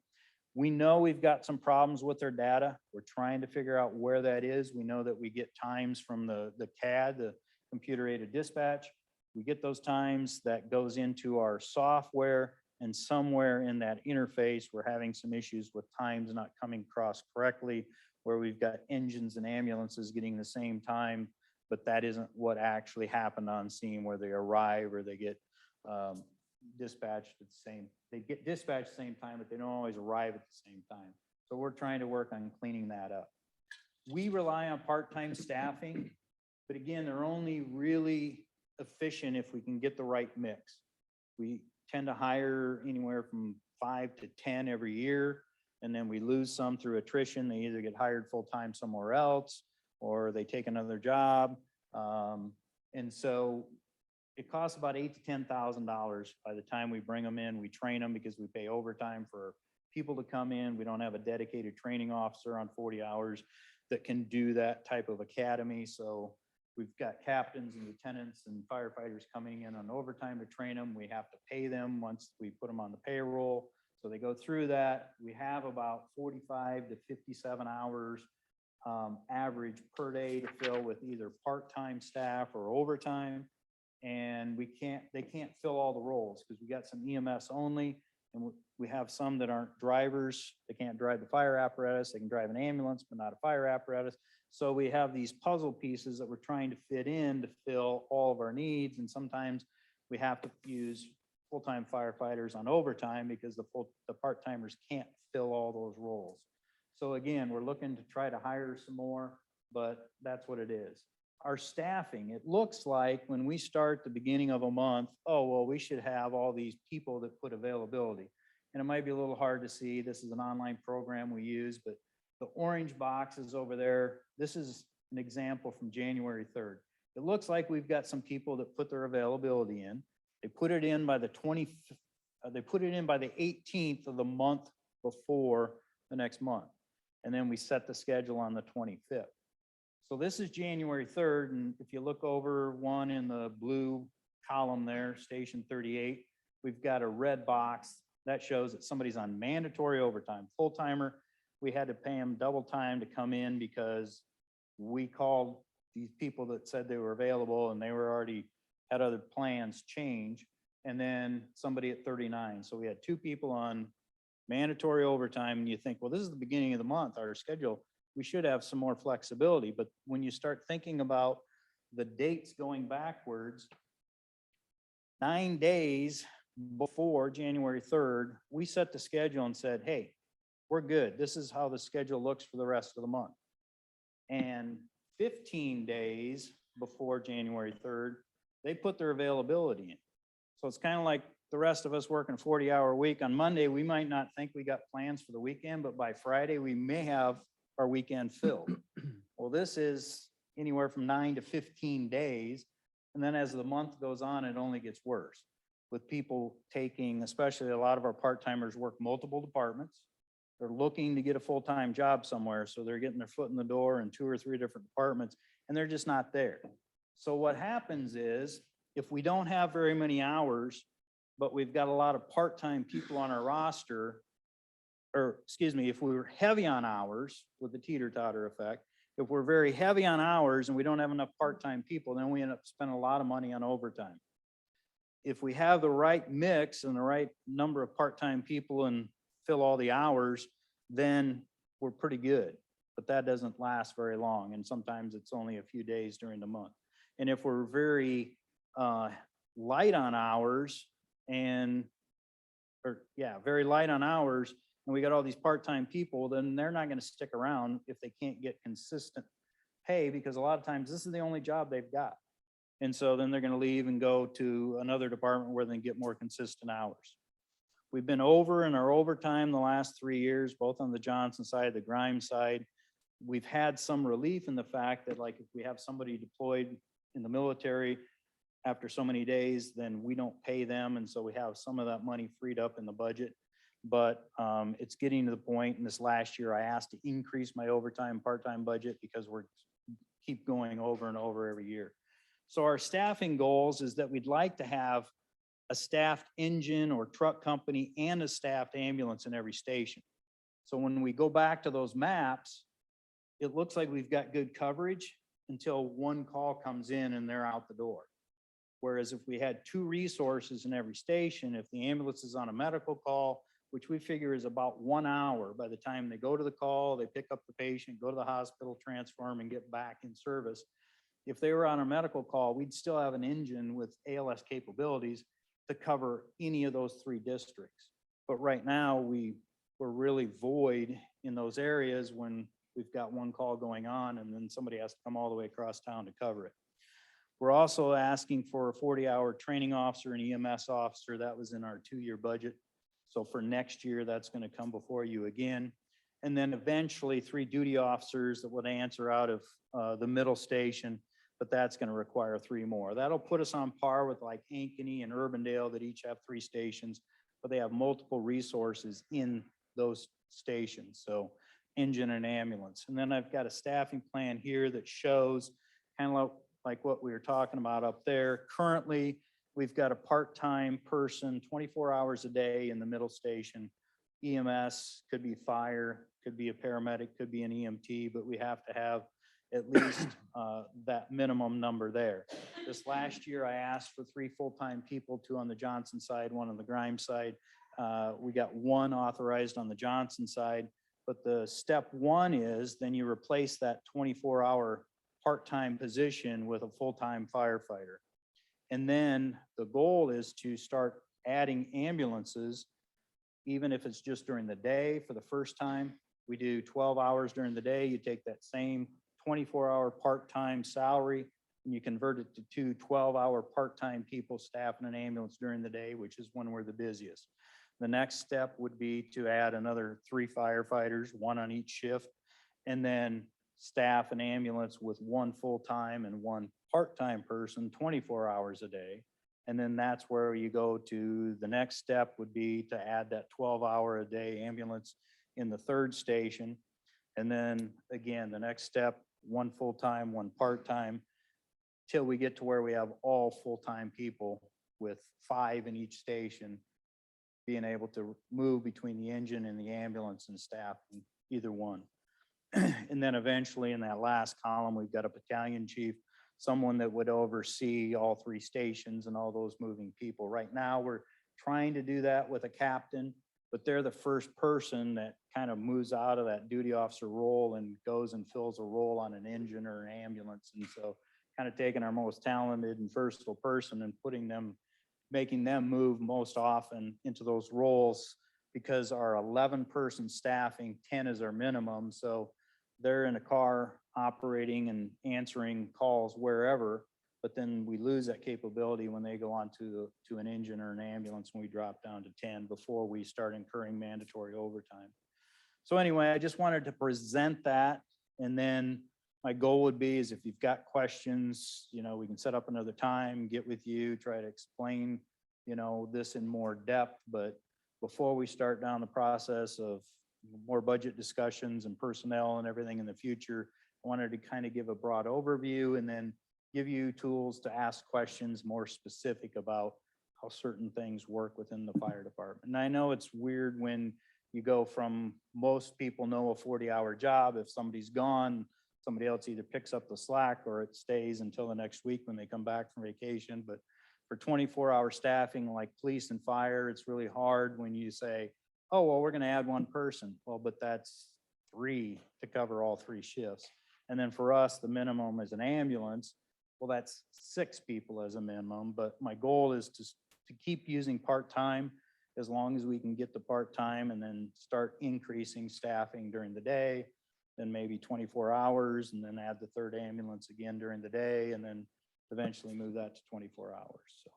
we know we've got some problems with their data. We're trying to figure out where that is. We know that we get times from the CAD, the computer aided dispatch. We get those times that goes into our software, and somewhere in that interface, we're having some issues with times not coming across correctly, where we've got engines and ambulances getting the same time, but that isn't what actually happened on scene, where they arrive or they get dispatched at the same, they get dispatched at the same time, but they don't always arrive at the same time. So we're trying to work on cleaning that up. We rely on part-time staffing, but again, they're only really efficient if we can get the right mix. We tend to hire anywhere from 5 to 10 every year, and then we lose some through attrition. They either get hired full-time somewhere else, or they take another job. And so it costs about $8,000 to $10,000 by the time we bring them in. We train them because we pay overtime for people to come in. We don't have a dedicated training officer on 40 hours that can do that type of academy. So we've got captains and lieutenants and firefighters coming in on overtime to train them. We have to pay them once we put them on the payroll. So they go through that. We have about 45 to 57 hours average per day to fill with either part-time staff or overtime. And they can't fill all the roles because we got some EMS only, and we have some that aren't drivers. They can't drive the fire apparatus. They can drive an ambulance, but not a fire apparatus. So we have these puzzle pieces that we're trying to fit in to fill all of our needs. And sometimes we have to use full-time firefighters on overtime because the part-timers can't fill all those roles. So again, we're looking to try to hire some more, but that's what it is. our staffing, it looks like when we start the beginning of a month, oh, well, we should have all these people that put availability. And it might be a little hard to see. This is an online program we use, but the orange boxes over there, this is an example from January 3rd. It looks like we've got some people that put their availability in. They put it in by the 18th of the month before the next month. And then we set the schedule on the 25th. So this is January 3rd, and if you look over one in the blue column there, Station 38, we've got a red box that shows that somebody's on mandatory overtime, full timer. We had to pay them double time to come in because we called these people that said they were available and they were already had other plans change. And then somebody at 39. So we had two people on mandatory overtime, and you think, well, this is the beginning of the month, our schedule, we should have some more flexibility. But when you start thinking about the dates going backwards, 9 days before January 3rd, we set the schedule and said, hey, we're good. This is how the schedule looks for the rest of the month. And 15 days before January 3rd, they put their availability in. So it's kind of like the rest of us working a 40-hour week. On Monday, we might not think we got plans for the weekend, but by Friday, we may have our weekend filled. Well, this is anywhere from 9 to 15 days. And then as the month goes on, it only gets worse with people taking, especially a lot of our part-timers work multiple departments. They're looking to get a full-time job somewhere. So they're getting their foot in the door in 2 or 3 different departments, and they're just not there. So what happens is if we don't have very many hours, but we've got a lot of part-time people on our roster, or excuse me, if we were heavy on hours with the teeter-totter effect, if we're very heavy on hours and we don't have enough part-time people, then we end up spending a lot of money on overtime. If we have the right mix and the right number of part-time people and fill all the hours, then we're pretty good. But that doesn't last very long. And sometimes it's only a few days during the month. And if we're very light on hours very light on hours, and we got all these part-time people, then they're not going to stick around if they can't get consistent pay, because a lot of times this is the only job they've got. And so then they're going to leave and go to another department where they can get more consistent hours. We've been over in our overtime the last 3 years, both on the Johnson side, the Grimes side. We've had some relief in the fact that, like, if we have somebody deployed in the military after so many days, then we don't pay them. And so we have some of that money freed up in the budget. But it's getting to the point in this last year, I asked to increase my overtime, part-time budget because we're keep going over and over every year. So our staffing goals is that we'd like to have a staffed engine or truck company and a staffed ambulance in every station. So when we go back to those maps, it looks like we've got good coverage until one call comes in and they're out the door. Whereas if we had 2 resources in every station, if the ambulance is on a medical call, which we figure is about 1 hour by the time they go to the call, they pick up the patient, go to the hospital, transfer them, and get back in service. If they were on a medical call, we'd still have an engine with ALS capabilities to cover any of those 3 districts. But right now, we're really void in those areas when we've got 1 call going on and then somebody has to come all the way across town to cover it. We're also asking for a 40-hour training officer and EMS officer. That was in our 2-year budget. So for next year, that's going to come before you again. And then eventually 3 duty officers that would answer out of the middle station, but that's going to require 3 more. That'll put us on par with like Ankeny and Urbandale that each have 3 stations, but they have multiple resources in those stations. So engine and ambulance. And then I've got a staffing plan here that shows kind of like what we were talking about up there. Currently, we've got a part-time person 24 hours a day in the middle station. EMS, could be fire, could be a paramedic, could be an EMT, but we have to have at least that minimum number there. This last year, I asked for 3 full-time people, 2 on the Johnson side, 1 on the Grimes side. We got 1 authorized on the Johnson side, but the step 1 is then you replace that 24-hour part-time position with a full-time firefighter. And then the goal is to start adding ambulances, even if it's just during the day for the first time. We do 12 hours during the day. You take that same 24-hour part-time salary, and you convert it to two 12-hour part-time people staffing an ambulance during the day, which is when we're the busiest. The next step would be to add another 3 firefighters, 1 on each shift, and then staff an ambulance with 1 full-time and 1 part-time person, 24 hours a day. And then that's where you go to, the next step would be to add that 12-hour-a-day ambulance in the 3rd station. And then again, the next step, 1 full-time, 1 part-time, till we get to where we have all full-time people with 5 in each station, being able to move between the engine and the ambulance and staff in either one. And then eventually in that last column, we've got a battalion chief, someone that would oversee all 3 stations and all those moving people. Right now, we're trying to do that with a captain, but they're the first person that kind of moves out of that duty officer role and goes and fills a role on an engine or an ambulance. And so kind of taking our most talented and versatile person and putting them, making them move most often into those roles, because our 11-person staffing, 10 is our minimum. So they're in a car operating and answering calls wherever, but then we lose that capability when they go on to an engine or an ambulance, and we drop down to 10 before we start incurring mandatory overtime. So anyway, I just wanted to present that. And then my goal would be is if you've got questions, you know, we can set up another time, get with you, try to explain, you know, this in more depth. But before we start down the process of more budget discussions and personnel and everything in the future, I wanted to kind of give a broad overview and then give you tools to ask questions more specific about how certain things work within the fire department. And I know it's weird when you go from, most people know a 40-hour job. If somebody's gone, somebody else either picks up the slack or it stays until the next week when they come back from vacation. But for 24-hour staffing like police and fire, it's really hard when you say, oh, well, we're going to add 1 person. Well, but that's 3 to cover all 3 shifts. And then for us, the minimum is an ambulance. Well, that's 6 people as a minimum. But my goal is to keep using part-time as long as we can get the part-time, and then start increasing staffing during the day, then maybe 24 hours, and then add the 3rd ambulance again during the day, and then eventually move that to 24 hours. So.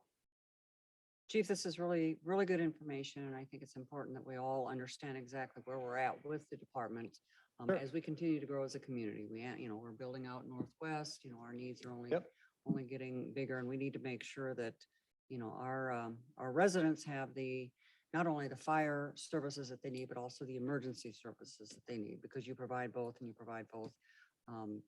Chief, this is really, really good information, and I think it's important that we all understand exactly where we're at with the department. Sure. As we continue to grow as a community, we're building out Northwest, our needs are only, Yep. only getting bigger, and we need to make sure that, our residents have not only the fire services that they need, but also the emergency services that they need, because you provide both, and you provide both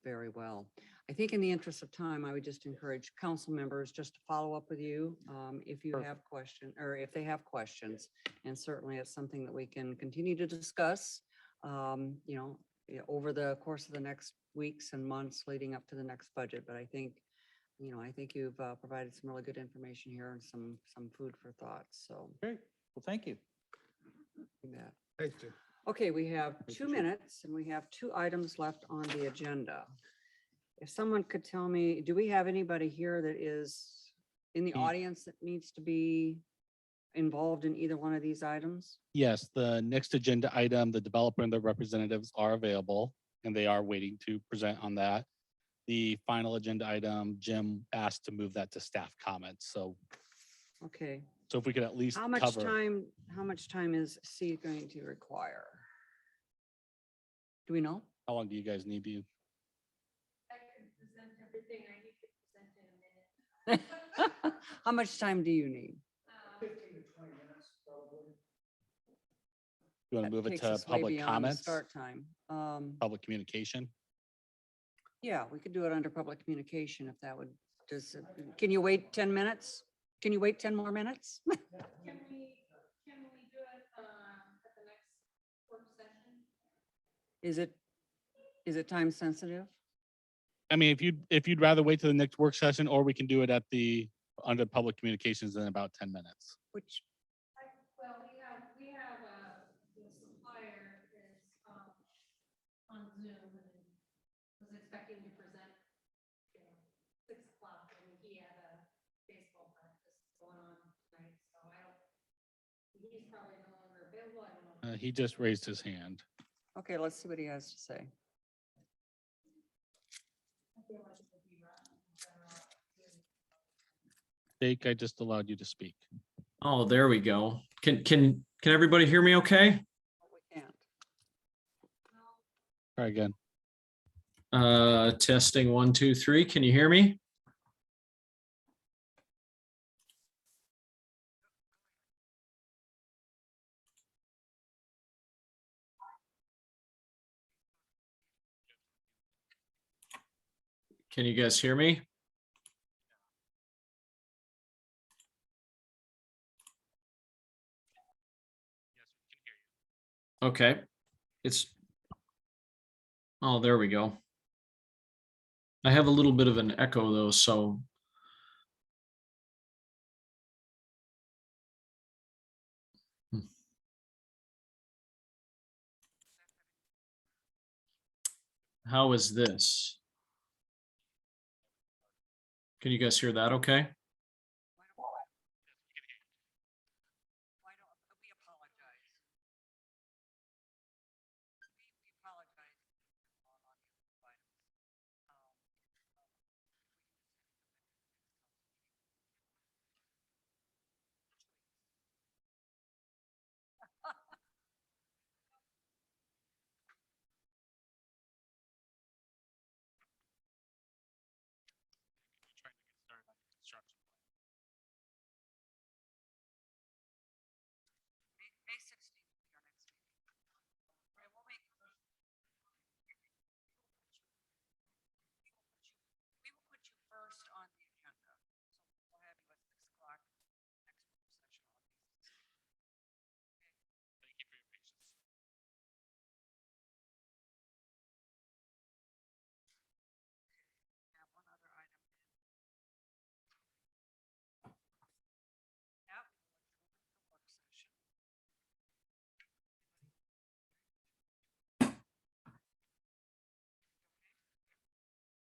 very well. I think in the interest of time, I would just encourage council members just to follow up with you if you have questions, or if they have questions. And certainly it's something that we can continue to discuss, over the course of the next weeks and months leading up to the next budget. But I think you've provided some really good information here and some food for thought. So. Great. Well, thank you. Yeah. Thanks, Jim. Okay, we have 2 minutes and we have 2 items left on the agenda. If someone could tell me, do we have anybody here that is in the audience that needs to be involved in either one of these items? Yes, the next agenda item, the developer and the representatives are available and they are waiting to present on that. The final agenda item, Jim asked to move that to staff comments. So Okay, if we could at least how much cover. time is C going to require? Do we know? How long do you guys need to? How much time do you need? You want That to move it takes to us way public beyond the comments, Start time. public communication? Yeah, we could do it under public communication if that would, can you wait 10 minutes? Can you wait 10 more minutes? Can we do it at the next work session? Is it time sensitive? I mean, if you'd rather wait to the next work session, or we can do it under public communications in about 10 minutes. Which, Well, we have the supplier is on Zoom and was expecting to present 6 o'clock, and he had a baseball practice going on tonight, so he's probably no longer available. I don't know. He just raised his hand. okay, let's see what he has to say. I feel like it would be rough in general. Jake, I just allowed you to speak. Oh, there we go. Can everybody hear me okay? We can't. Try again. Testing 1, 2, 3. Can you hear me? Can you guys hear me? Okay, it's, oh, there we go. I have a little bit of an echo though, so. Hmm. How is this? Can you guys hear that okay?